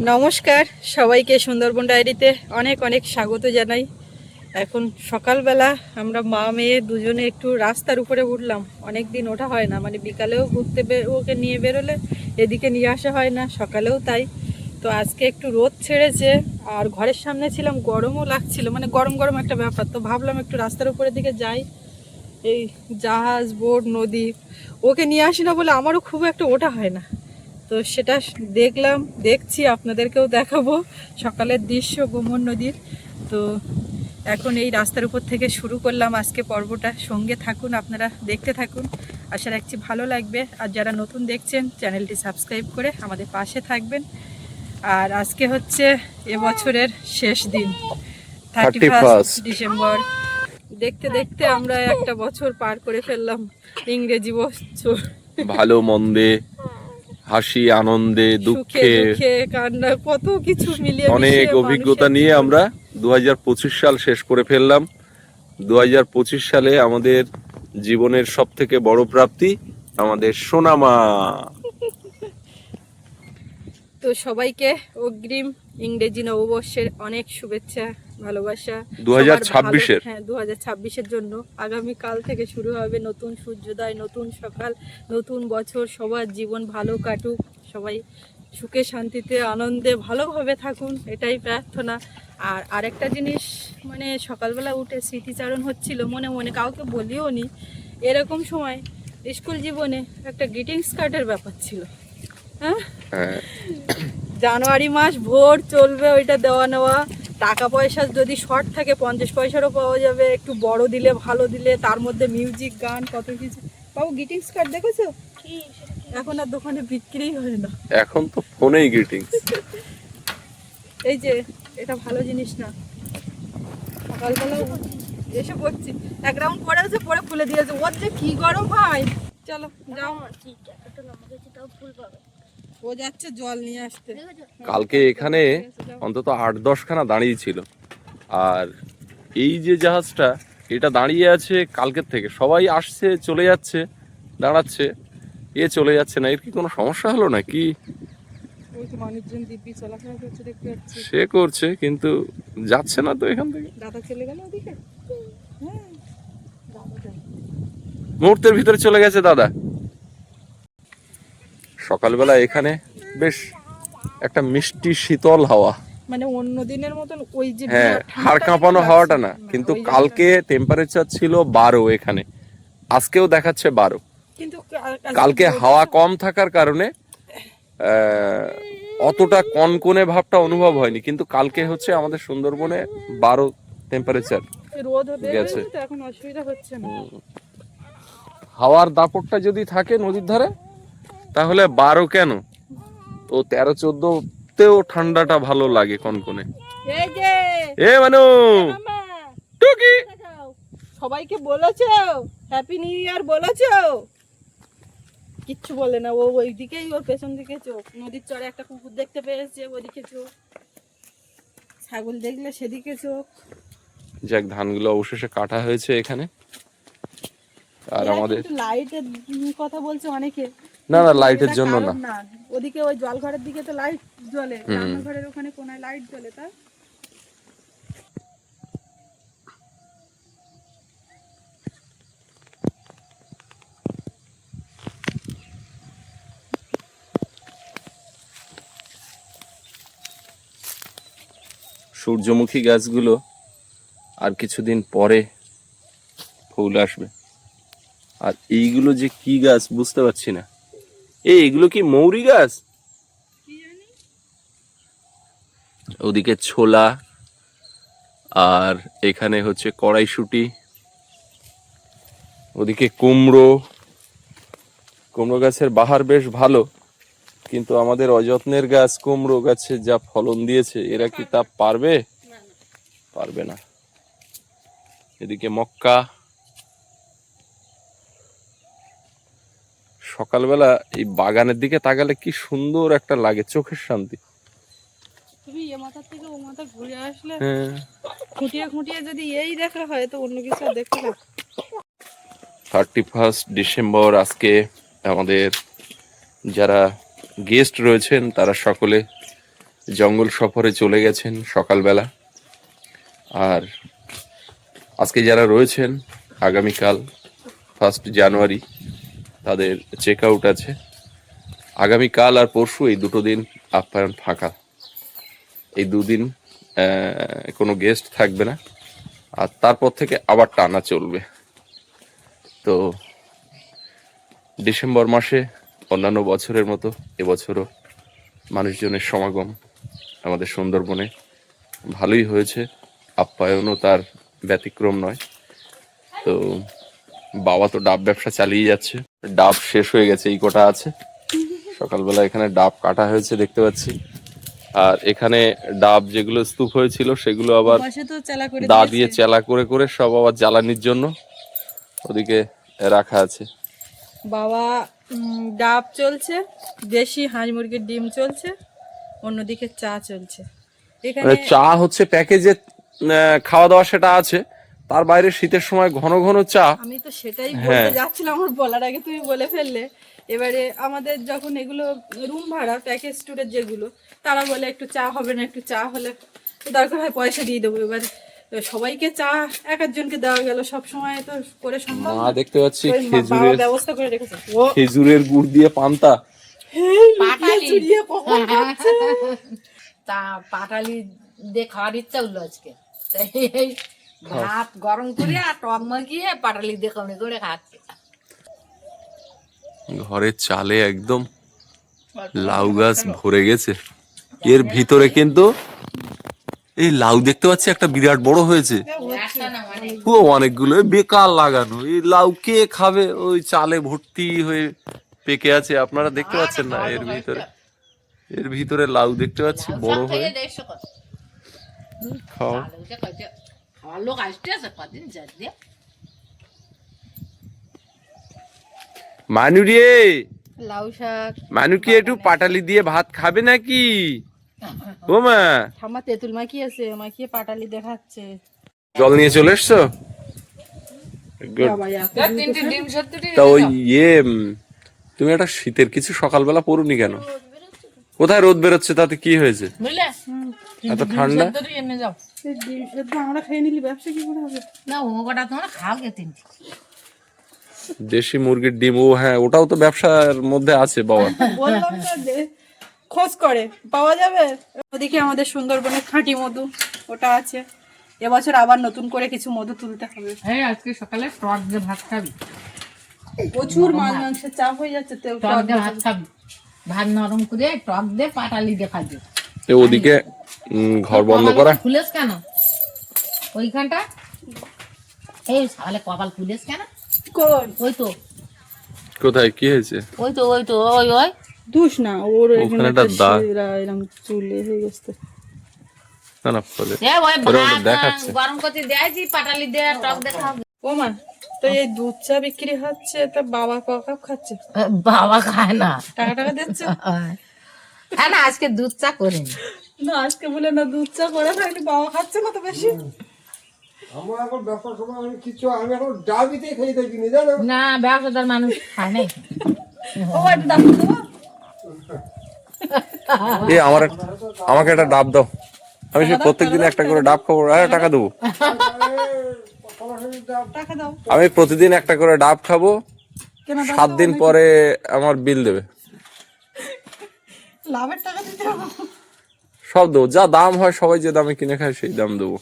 নমস্কার সবাইকে সুন্দরবন ডায়েরিতে অনেক অনেক স্বাগত জানাই। এখন সকালবেলা আমরা মা মেয়ে দুজনে একটু রাস্তার উপরে উঠলাম। অনেক দিন ওঠা হয় না, মানে বিকালেও ঘুরতে ওকে নিয়ে বেরোলে এদিকে নিয়ে আসা হয় না, সকালেও তাই। তো আজকে একটু রোদ ছেড়েছে আর ঘরের সামনে ছিলাম, গরমও লাগছিল, মানে গরম গরম একটা ব্যাপার। তো ভাবলাম একটু রাস্তার উপরের দিকে যাই, এই জাহাজ বোট নদী ওকে নিয়ে আসি না বলে আমারও খুব একটা ওঠা হয় না। তো সেটা দেখছি, আপনাদেরকেও দেখাবো সকালের দৃশ্য গোমর নদীর। তো এখন এই রাস্তার উপর থেকে শুরু করলাম আজকে পর্বটা। সঙ্গে থাকুন, আপনারা দেখতে থাকুন, আশা রাখছি ভালো লাগবে। আর যারা নতুন দেখছেন চ্যানেলটি সাবস্ক্রাইব করে আমাদের পাশে থাকবেন। আর আজকে হচ্ছে এবছরের শেষ দিন, 31 ডিসেম্বর। দেখতে দেখতে আমরা একটা বছর পার করে ফেললাম, ইংরেজি বছর। ভালো মন্দে, হাসি আনন্দে, দুঃখে, কান্না, কত কিছু মিলিয়ে অনেক অভিজ্ঞতা নিয়ে আমরা 2025 সাল শেষ করে ফেললাম। 2025 সালে আমাদের জীবনের সব থেকে বড় প্রাপ্তি আমাদের সোনামা। তো সবাইকে অগ্রিম ইংরেজি নববর্ষের অনেক শুভেচ্ছা, ভালোবাসা। 2026-এর, হ্যাঁ, 2026-এর জন্য আগামীকাল থেকে শুরু হবে নতুন সূর্যোদয়, নতুন সকাল, নতুন বছর। সবার জীবন ভালো কাটুক, সবাই সুখে শান্তিতে আনন্দে ভালোভাবে থাকুন, এটাই প্রার্থনা। আর আরেকটা জিনিস, মানে সকালবেলা উঠে স্মৃতিচারণ হচ্ছিল মনে মনে, কাউকে বলিও নি। এরকম সময় স্কুল জীবনে একটা গ্রিটিংস কার্ডের ব্যাপার ছিল। হ্যাঁ, জানুয়ারি মাস ভোর চলবে ওইটা দেওয়া নেওয়া। টাকা পয়সা যদি শর্ট থাকে 50 পয়সারও পাওয়া যাবে, একটু বড় দিলে ভালো দিলে, তার মধ্যে মিউজিক গান কত কিছু। বাবু গ্রিটিংস কার্ড দেখেছো? এখন আর দোকানে বিক্রি হয় না, এখন তো ফোনেই গ্রিটিংস। এই যে এটা ভালো জিনিস না। সকালবেলা এসে পড়ছি, এক রাউন্ড পরে আছে, পরে খুলে দিয়েছে। ওর যে কি গরম হয়। চলো যাও, ও যাচ্ছে জল নিয়ে আসতে। কালকে এখানে অন্তত 8-10 খানা দাঁড়িয়ে ছিল, আর এই যে জাহাজটা এটা দাঁড়িয়ে আছে কালকের থেকে। সবাই আসছে চলে যাচ্ছে, দাঁড়াচ্ছে, এ চলে যাচ্ছে না। এর কি কোনো সমস্যা হলো না কি? মানুষজন দিব্যি চলাফেরা করছে, দেখতে পাচ্ছি। সে করছে কিন্তু যাচ্ছে না তো এখান থেকে। দাদা চলে গেল ওদিকে। হ্যাঁ, মুহূর্তের ভিতরে চলে গেছে দাদা। সকালবেলা এখানে বেশ একটা মিষ্টি শীতল হাওয়া, মানে অন্য দিনের মতন ওই যে হ্যাঁ, হাড় কাঁপানো হাওয়াটা না। কিন্তু কালকে টেম্পারেচার ছিল 12 এখানে, আজকেও দেখাচ্ছে 12। কিন্তু কালকে হাওয়া কম থাকার কারণে অতটা কনকনে ভাবটা অনুভব হয়নি, কিন্তু কালকে হচ্ছে আমাদের সুন্দরবনে 12 টেম্পারেচার রোদ গেছে। এখন অসুবিধা হচ্ছে না। হাওয়ার দাপটটা যদি থাকে নদীর ধারে তাহলে 12 কেন, তো 13-14তেও ঠান্ডাটা ভালো লাগে কনকনে। এ মানু টুকি, সবাইকে বলেছো হ্যাপি নিউ ইয়ার বলেছো? কিচ্ছু বলে না, ও ওইদিকেই, ওর পেছন দিকে চোখ। নদীর চরে একটা কুকুর দেখতে পেয়েছে, ওদিকে চোখ। ছাগল দেখলে সেদিকে চোখ। যাক, ধানগুলো অবশেষে কাটা হয়েছে এখানে। আর আমাদের লাইটের কথা বলছে অনেকে। না না, লাইটের জন্য না। ওদিকে ওই জলঘরের দিকে তো লাইট জ্বলে, রান্নাঘরের ওখানে কোনায় লাইট জ্বলে। তাই সূর্যমুখী গাছগুলো আর কিছুদিন পরে ফুল আসবে। আর এইগুলো যে কি গাছ বুঝতে পারছি না। এগুলো কি মৌরি গাছ? ওদিকে ছোলা, আর এখানে হচ্ছে কড়াইশুঁটি, ওদিকে কুমড়ো। কুমড়ো গাছের বাহার বেশ ভালো, কিন্তু আমাদের অযত্নের গাছ কুমড়ো গাছে যা ফলন দিয়েছে, এরা কি তা পারবে? পারবে না। এদিকে মক্কা। সকালবেলা এই বাগানের দিকে তাকালে কি সুন্দর একটা লাগে, চোখের শান্তি। তুমি এ মাথা থেকে ও মাথা ঘুরে আসলে, হ্যাঁ, খুঁটিয়ে খুঁটিয়ে যদি এই দেখা হয় তো অন্য কিছু দেখো না। 31 ডিসেম্বর আজকে আমাদের যারা গেস্ট রয়েছেন তারা সকলে জঙ্গল সফরে চলে গেছেন সকালবেলা। আর আজকে যারা রয়েছেন, আগামীকাল 1 জানুয়ারি তাদের চেক আউট আছে। আগামীকাল আর পরশু এই দুটো দিন আপ্যায়ন ফাঁকা। এই দুদিন কোনো গেস্ট থাকবে না, আর তারপর থেকে আবার টানা চলবে। তো ডিসেম্বর মাসে অন্যান্য বছরের মতো এবছরও মানুষজনের সমাগম আমাদের সুন্দরবনে ভালোই হয়েছে, আপ্যায়নও তার ব্যতিক্রম নয়। তো বাবা তো ডাব ব্যবসা চালিয়ে যাচ্ছে। ডাব শেষ হয়ে গেছে, এই কটা আছে। সকালবেলা এখানে ডাব কাটা হয়েছে দেখতে পাচ্ছি। আর এখানে ডাব যেগুলো স্তূপ হয়েছিল সেগুলো আবার পাশে তো চালা করে দা দিয়েছে। দিয়ে চেলা করে করে সব আবার জ্বালানির জন্য ওদিকে রাখা আছে। বাবা ডাব চলছে, দেশি হাঁস মুরগির ডিম চলছে, অন্যদিকে চা চলছে। এখানে মানে চা হচ্ছে প্যাকেজে খাওয়া দাওয়া সেটা আছে, তার বাইরে শীতের সময় ঘন ঘন চা। আমি তো সেটাই হ্যাঁ। বলতে যাচ্ছিলাম, আমার বলার আগে তুমি বলে ফেললে। এবারে আমাদের যখন এগুলো রুম ভাড়া প্যাকেজ ট্যুরের যেগুলো, তারা বলে একটু চা হবে না, একটু চা হলে দরকার হয় পয়সা দিয়ে দেবো। এবার সবাইকে চা এক একজনকে দেওয়া গেল, সব সময় তো করে সম্ভব মা না। দেখতে পাচ্ছি ওই বাবা খেজুরের ব্যবস্থা করে রেখেছে। ও খেজুরের গুড় দিয়ে পান্তা। পাটালি চুরিয়ে কখন খাচ্ছে? তা পাটালি দিয়ে খাওয়ার ইচ্ছা হলো আজকে। তাই এই ভাত গরম করে আর টক মাখিয়ে পাটালি দিয়ে কমে করে খাচ্ছে। ঘরের চালে একদম লাউ গাছ ভরে গেছে। এর ভিতরে কিন্তু এই লাউ দেখতে পাচ্ছি একটা বিরাট বড় হয়েছে। একটা না মানে ও অনেকগুলো বেকার লাগানো, এই লাউ কে খাবে? ওই চালে ভর্তি হয়ে পেকে আছে, আপনারা দেখতে পাচ্ছেন না? এর ভিতরে লাউ দেখতে পাচ্ছি বড় হয়ে। দেখছো কত খাও। আলুটা কত খাওয়ার লোক আসতে আছে কদিন যার দিয়ে মানু রে, লাউ শাক, মানু কি একটু পাটালি দিয়ে ভাত খাবে নাকি? ও মা, ঠাম্মা তেঁতুল মাখিয়েছে, মাখিয়ে পাটালি দেখাচ্ছে। জল নিয়ে চলে এসছো? Good. বাবা, এত তিনটে ডিম সত্যি তা ওই তুমি একটা শীতের কিছু সকালবেলা পরুনি কেন? কোথায় রোদ বেরোচ্ছে, তাতে কি হয়েছে? বুঝলে এত ঠান্ডা। সত্যি এনে যাও এই ডিম সেদ্ধ আমরা খেয়ে নিলি ব্যবসা কি করে হবে? না ও কটা তোমরা খাও গে তিনটে দেশি মুরগির ডিম, ও হ্যাঁ, ওটাও তো ব্যবসার মধ্যে আছে বাবা। বললাম তো যে খোঁজ করে পাওয়া যাবে। ওদিকে আমাদের সুন্দরবনে খাঁটি মধু, ওটা আছে। এবছর আবার নতুন করে কিছু মধু তুলতে হবে। হ্যাঁ আজকে সকালে টক দিয়ে ভাত খাবি প্রচুর মাছ মাংসের চাপ হয়ে যাচ্ছে তো। টক দিয়ে ভাত খাবি ভাত নরম করে টক দিয়ে পাটালি দিয়ে খাবি তো ওদিকে ঘর বন্ধ করা। খুলেস কেন ওইখানটা? এই সালে কপাল খুলেস কেন? কোন ওই তো কোথায় কি হয়েছে? ওই তো ওই তো ওই ওই দুষ না, ওর ওখানে একটা দাগ। এরকম চুলে হয়ে গেছে। না না, ফলে এ ওই ওরা ভাত দেখাচ্ছে। গরম করতে দেয়ছি পাটালি দিয়ে টক দিয়ে খাবি ও মা, তো এই দুধ চা বিক্রি হচ্ছে, তা বাবা ক কাপ খাচ্ছে? বাবা খায় না টাকা টাকা দিচ্ছে? হ্যাঁ না আজকে দুধ চা করিনি না আজকে বলে না দুধ চা করে থাকলে বাবা খাচ্ছে না তো বেশি। আমার এখন ব্যাপার সময় আমি কিছু আমি এখন ডাবিতে খেয়ে থাকি নি জানো। না ব্যবসাদার মানুষ খায় নাই ও একটু দাম দেবো। আমাকে একটা ডাব দাও, আমি সে প্রত্যেকদিন একটা করে ডাব খাবো। টাকা দেবো, টাকা দাও। আমি প্রতিদিন একটা করে ডাব খাবো। কেন 7 দিন পরে আমার বিল দেবে। লাভের টাকা দিতে হবে। সব দেবো, যা দাম হয়, সবাই যে দামে কিনে খায় সেই দাম দেবো।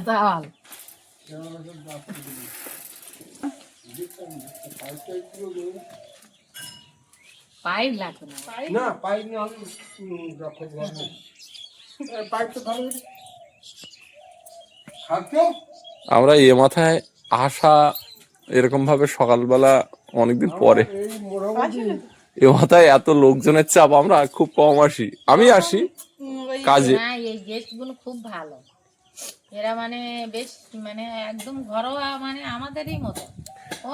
তাহলে পাইপ লাগবে না না পাইপ না আমি রক্ষা করব পাইপ তো ভালো খাচ্ছো। আমরা এ মাথায় আসা এরকম ভাবে সকালবেলা অনেকদিন পরে, এই মোটামুটি এ মাথায় এত লোকজনের চাপ, আমরা খুব কম আসি। আমি আসি কাজে। না এই গেস্ট গুলো খুব ভালো, এরা মানে বেশ মানে একদম ঘরোয়া, মানে আমাদেরই মতো। ও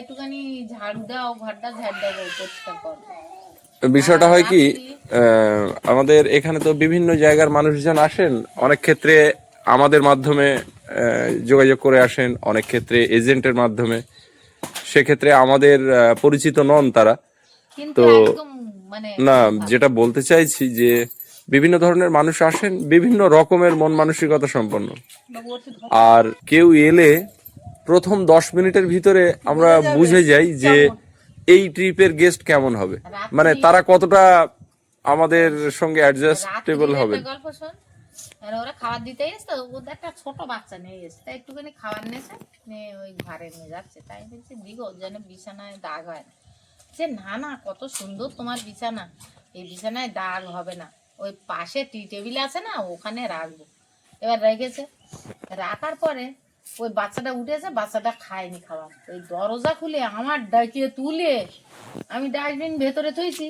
একটুখানি ঝাড়ু দাও, ঘরটা ঝাড় দাও, পরিষ্কার করো। বিষয়টা হয় কি, আমাদের এখানে তো বিভিন্ন জায়গার মানুষজন আসেন, অনেক ক্ষেত্রে আমাদের মাধ্যমে যোগাযোগ করে আসেন, অনেক ক্ষেত্রে এজেন্টের মাধ্যমে। সেক্ষেত্রে আমাদের পরিচিত নন তারা। কিন্তু তো একদম মানে না, খুব ভালো। যেটা বলতে চাইছি যে বিভিন্ন ধরনের মানুষ আসেন, বিভিন্ন রকমের মন মানসিকতা সম্পন্ন। আর কেউ এলে প্রথম 10 মিনিটের ভিতরে আমরা বুঝে যাই যে এই ট্রিপের গেস্ট কেমন হবে, মানে তারা কতটা আমাদের সঙ্গে অ্যাডজাস্টেবল রাত্রির হবে। একটা গল্প শোন। আর ওরা খাবার দিতে এসে তো ওদের একটা ছোট বাচ্চা নিয়ে এসে তাই একটুখানি খাবার নিয়েছে, নিয়ে ওই ঘরে নিয়ে যাচ্ছে। তাই বলছি দিগো যেন বিছানায় দাগ হয় না। যে না না, কত সুন্দর তোমার বিছানা, এই বিছানায় দাগ হবে না, ওই পাশে টি টেবিল আছে না, ওখানে রাখবো। এবার রেখেছে, রাখার পরে ওই বাচ্চাটা উঠেছে, বাচ্চাটা খায়নি খাবার। ওই দরজা খুলে আমার ডাকিয়ে তুলে আমি ডাস্টবিন ভেতরে থুইছি,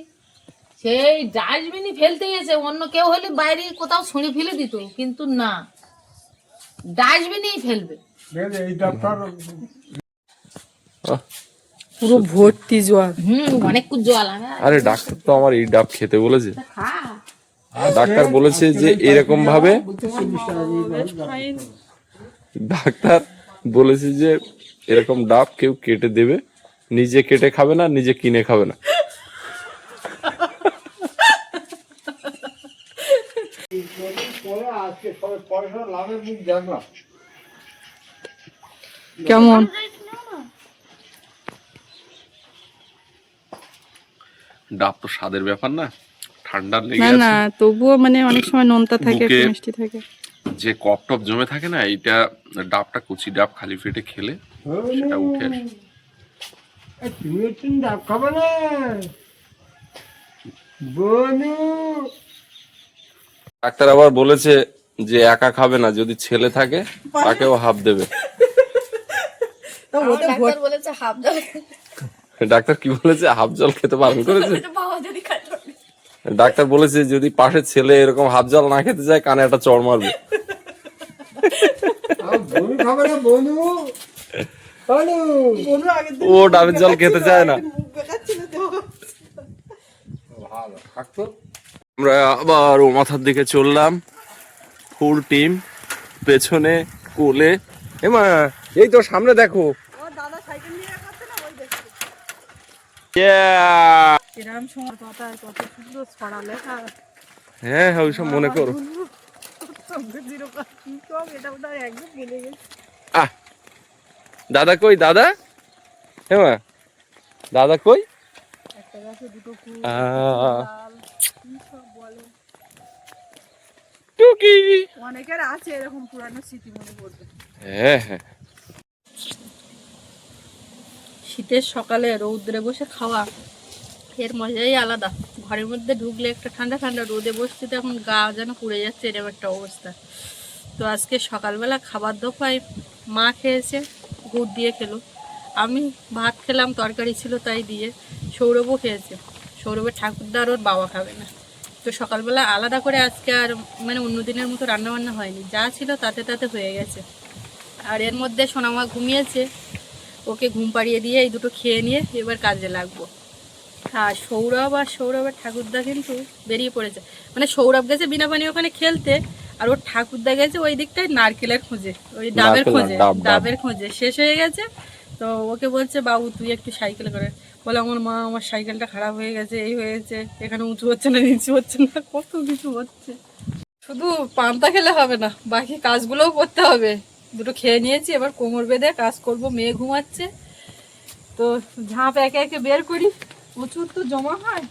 সেই ডাস্টবিনই ফেলতে গেছে। অন্য কেউ হলে বাইরে কোথাও ছুঁড়ে ফেলে দিত, কিন্তু না, ডাস্টবিনেই ফেলবে। এই ডাক্তার আহ, পুরো ভর্তি জল। অনেক জল। আমি আরে ডাক্তার তো আমার এই ডাব খেতে বলেছে। খা। ডাক্তার বলেছে যে এরকম ভাবে, ডাক্তার বলেছে যে এরকম ডাব কেউ কেটে দেবে, নিজে কেটে খাবে না, নিজে কিনে খাবে না। পরে আজকে সবাই পয়সা লাভের মুখ দেখলাম। কেমন ডাব তো স্বাদের ব্যাপার না, ঠান্ডা না লেগে না, আছে, তবুও মানে অনেক সময় নোনতা থাকে, বুকে একটু মিষ্টি থাকে। যে কপ টপ জমে থাকে না, এইটা ডাবটা, কচি ডাব খালি পেটে খেলে সেটা উঠে আসে। তুমি একটু ডাব খাবে না বনু? ডাক্তার আবার বলেছে যে একা খাবে না, যদি ছেলে থাকে তাকেও হাফ দেবে। তো ওতে ডাক্তার বলেছে হাফ জল ডাক্তার কি বলেছে, হাফ জল খেতে বারণ করেছে। ডাক্তার বলেছে যদি পাশের ছেলে এরকম হাফ জল না খেতে যায়, কানে একটা চড় মারবে। বনু খাবে না বনু? বনু ও ডাবের জল খেতে চায় না। ভালো থাকতো। আমরা আবার ও মাথার দিকে চললাম, ফুল টিম, পেছনে কোলে। এমা এই তো সামনে দেখো। Yeah! এরকম সময় পাতায় কত সুন্দর ছড়া লেখা। হ্যাঁ হ্যাঁ, ওইসব মনে করো। এটা ওটা একদম ভুলে গেছি। আহ, দাদা কই দাদা? হ্যাঁ দাদা কই? একটা গাছে দুটো কুল, আহ, ডাল, কি সব বলে। টুকি। অনেকের আছে এরকম পুরানো স্মৃতি মনে পড়বে। হ্যাঁ হ্যাঁ, শীতের সকালে রৌদ্রে বসে খাওয়া এর মজাই আলাদা। ঘরের মধ্যে ঢুকলে একটা ঠান্ডা ঠান্ডা, রোদে বসতে তো এখন গা যেন পুড়ে যাচ্ছে, এরকম একটা অবস্থা। তো আজকে সকালবেলা খাবার দফায় মা খেয়েছে, গুড় দিয়ে খেলো, আমি ভাত খেলাম, তরকারি ছিল তাই দিয়ে। সৌরভও খেয়েছে, সৌরভের ঠাকুরদার ওর বাবা খাবে না। তো সকালবেলা আলাদা করে আজকে আর মানে অন্য দিনের মতো রান্নাবান্না হয়নি, যা ছিল তাতে তাতে হয়ে গেছে। আর এর মধ্যে সোনামা ঘুমিয়েছে, ওকে ঘুম পাড়িয়ে দিয়ে এই দুটো খেয়ে নিয়ে এবার কাজে লাগবো। আর সৌরভ আর সৌরভের ঠাকুরদা কিন্তু বেরিয়ে পড়েছে, মানে সৌরভ গেছে বিনা পানি ওখানে খেলতে, আর ওর ঠাকুরদা গেছে ওই দিকটায় নারকেলের খোঁজে, ওই ডাবের খোঁজে, ডাবের খোঁজে শেষ হয়ে গেছে। তো ওকে বলছে বাবু তুই একটু সাইকেল করে, বলে আমার মা আমার সাইকেলটা খারাপ হয়ে গেছে, এই হয়েছে, এখানে উঁচু হচ্ছে না নিচু হচ্ছে না, কত কিছু হচ্ছে। শুধু পান্তা খেলে হবে না, বাকি কাজগুলোও করতে হবে। দুটো খেয়ে নিয়েছি, এবার কোমর বেঁধে কাজ করব। মেয়ে ঘুমাচ্ছে, তো ঝাঁপ একে একে বের করি, প্রচুর তো জমা হয়।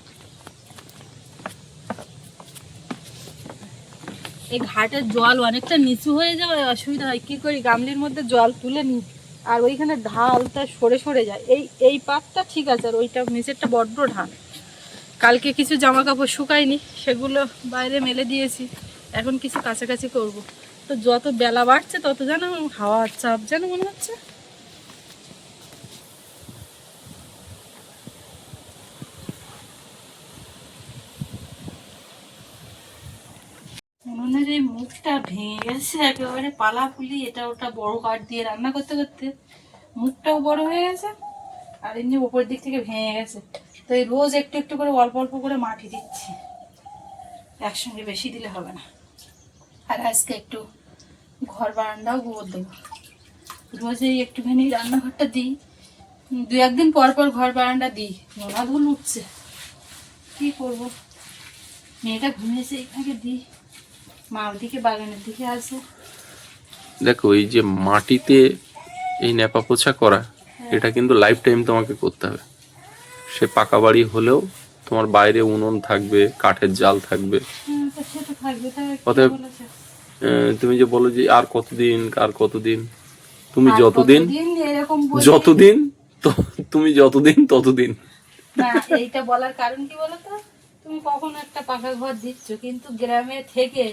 এই ঘাটের জল অনেকটা নিচু হয়ে যাওয়ায় অসুবিধা হয়, কি করি গামলির মধ্যে জল তুলে নিই, আর ওইখানে ঢালটা সরে সরে যায়। এই পাতটা ঠিক আছে, আর ওইটা নিচেরটা বড্ড ঢাল। কালকে কিছু জামা কাপড় শুকায়নি, সেগুলো বাইরে মেলে দিয়েছি, এখন কিছু কাছাকাছি করব। তো যত বেলা বাড়ছে তত যেন হাওয়ার চাপ যেন মনে হচ্ছে। উনুনের এই মুখটা ভেঙে গেছে একেবারে, পালা ফুলি এটা ওটা বড় কাঠ দিয়ে রান্না করতে করতে মুখটাও বড় হয়ে গেছে, আর এমনি উপর দিক থেকে ভেঙে গেছে। তো এই রোজ একটু একটু করে অল্প অল্প করে মাটি দিচ্ছি, একসঙ্গে বেশি দিলে হবে না। আর আজকে একটু ঘর বারান্দাও গোবর দেবো, রোজ এই একটুখানি রান্নাঘরটা দিই, দু একদিন পর পর ঘর বারান্দা দিই, নোনা ধুল উঠছে। কি করবো, মেয়েটা ঘুমিয়েছে, এখানে দিই, মা ওদিকে বাগানের দিকে আছে। দেখো এই যে মাটিতে এই ন্যাপা পোছা করা, এটা কিন্তু লাইফ টাইম তোমাকে করতে হবে। সে পাকা বাড়ি হলেও তোমার বাইরে উনুন থাকবে, কাঠের জাল থাকবে। তো সেটা থাকবে, তাই কি অতএব বলেছে? তুমি যে বলো যে আর কতদিন আর কতদিন, তুমি আর যতদিন কতদিন এরকম বলি? যতদিন তুমি যতদিন ততদিন। না, এইটা বলার কারণ কি বলতো, তুমি কখনো একটা পাকা ঘর দিচ্ছ, কিন্তু গ্রামে থেকে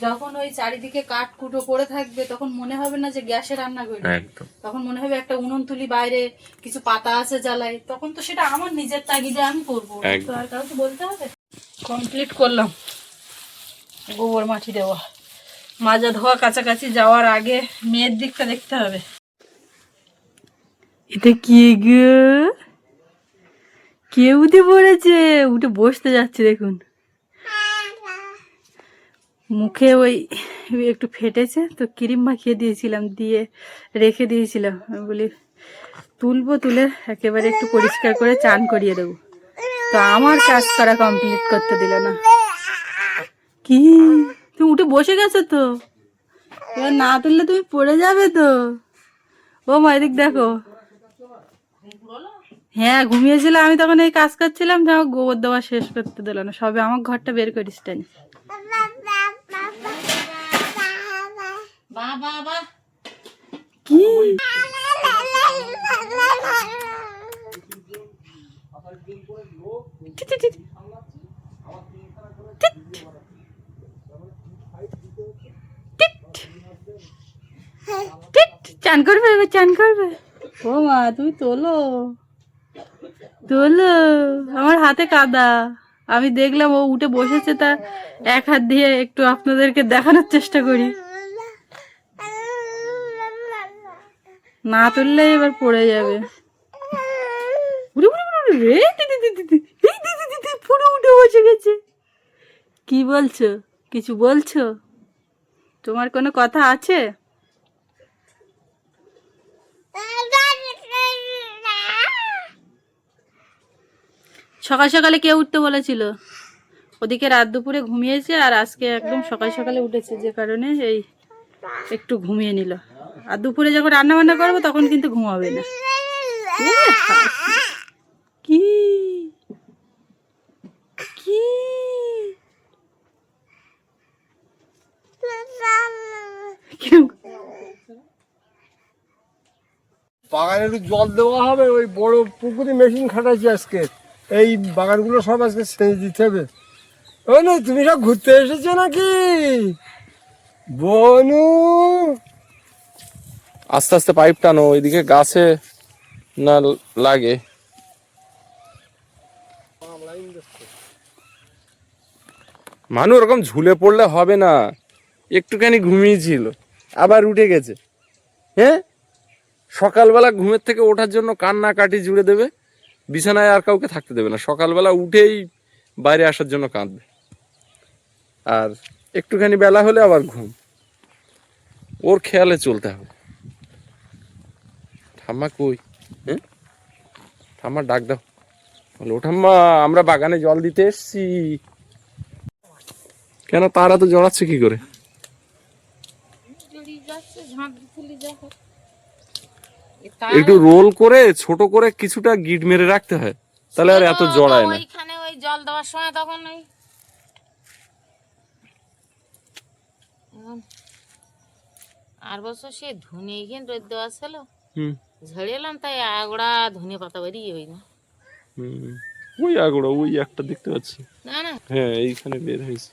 যখন ওই চারিদিকে কাঠ কুটো পড়ে থাকবে, তখন মনে হবে না যে গ্যাসে রান্না করি, একদম। তখন মনে হবে একটা উনুন তুলি, বাইরে কিছু পাতা আছে জ্বালাই, তখন তো সেটা আমার নিজের তাগিদে আমি করবো, তো আর কাউকে বলতে হবে। কমপ্লিট করলাম গোবর মাটি দেওয়া, মাজা ধোয়া কাছাকাছি যাওয়ার আগে মেয়ের দিকটা দেখতে হবে। এটা কি গো, কে উঠে পড়েছে, উঠে বসতে যাচ্ছে দেখুন, মুখে ওই একটু ফেটেছে তো ক্রিম মাখিয়ে দিয়েছিলাম, দিয়ে রেখে দিয়েছিলাম, আমি বলি তুলবো, তুলে একেবারে একটু পরিষ্কার করে চান করিয়ে দেবো, তো আমার কাজ করা কমপ্লিট করতে দিল না। কি, তুমি উঠে বসে গেছো তো, এবার না তুললে তুমি পড়ে যাবে তো। ও মা এদিক দেখো, হ্যাঁ ঘুমিয়েছিল, আমি তখন এই কাজ করছিলাম, যা গোবর দেওয়া শেষ করতে দিল না, সবে আমার ঘরটা বের করিস টানি। কি চান করবে, এবার চান করবে। ও মা তুমি তোলো, তোলো, আমার হাতে কাদা। আমি দেখলাম ও উঠে বসেছে, তা এক হাত দিয়ে একটু আপনাদেরকে দেখানোর চেষ্টা করি, না তুললে এবার পড়ে যাবে। পুরো উঠে বসে গেছে। কি বলছো, কিছু বলছো, তোমার কোনো কথা আছে? সকাল সকালে কে উঠতে বলেছিল? ওদিকে রাত দুপুরে ঘুমিয়েছে, আর আজকে একদম সকাল সকালে উঠেছে, যে কারণে এই একটু ঘুমিয়ে নিল। আর দুপুরে যখন রান্না বান্না করবো তখন কিন্তু ঘুমাবে না। কি কি বাগানে একটু জল দেওয়া হবে, ওই বড় পুকুরে মেশিন খাটাচ্ছি আজকে, এই বাগানগুলো সব আজকে সেচ দিতে হবে। ও না, তুমি সব ঘুরতে এসেছো নাকি বনু? আস্তে আস্তে পাইপ টানো, ওইদিকে গাছে না লাগে। মানু ওরকম ঝুলে পড়লে হবে না, একটুখানি ঘুমিয়েছিল আবার উঠে গেছে। হ্যাঁ, সকালবেলা ঘুমের থেকে ওঠার জন্য কান্না কাটি জুড়ে দেবে, বিছানায় আর কাউকে থাকতে দেবে না, সকালবেলা উঠেই বাইরে আসার জন্য কাঁদবে, আর একটুখানি বেলা হলে আবার ঘুম। ওর খেয়ালে চলতে হবে। ঠাম্মা কই? হ্যাঁ, ঠাম্মা ডাক দাও, বলো ও ঠাম্মা আমরা বাগানে জল দিতে এসছি। কেন তারা তো জড়াচ্ছে কি করে? একটু রোল করে ছোট করে কিছুটা গিট মেরে রাখতে হয়, তাহলে আর এত জড়ায় না। ওইখানে ওই জল দেওয়ার সময় তখন ওই আর বছর সে ধনে এখানে রোদ দেওয়া ছিল, ঝেড়ে এলাম, তাই আগড়া ধনে পাতা বেরিয়ে হই না। ওই আগড়া ওই একটা দেখতে পাচ্ছি, না না, হ্যাঁ এইখানে বের হয়েছে।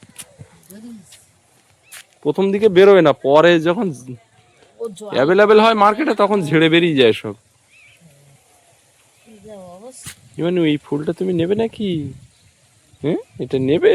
প্রথম দিকে বেরোয় না, পরে যখন অ্যাভেলেবেল হয় মার্কেটে তখন ঝেড়ে বেরিয়ে যায় সব। এই ফুলটা তুমি নেবে নাকি? হ্যাঁ, এটা নেবে?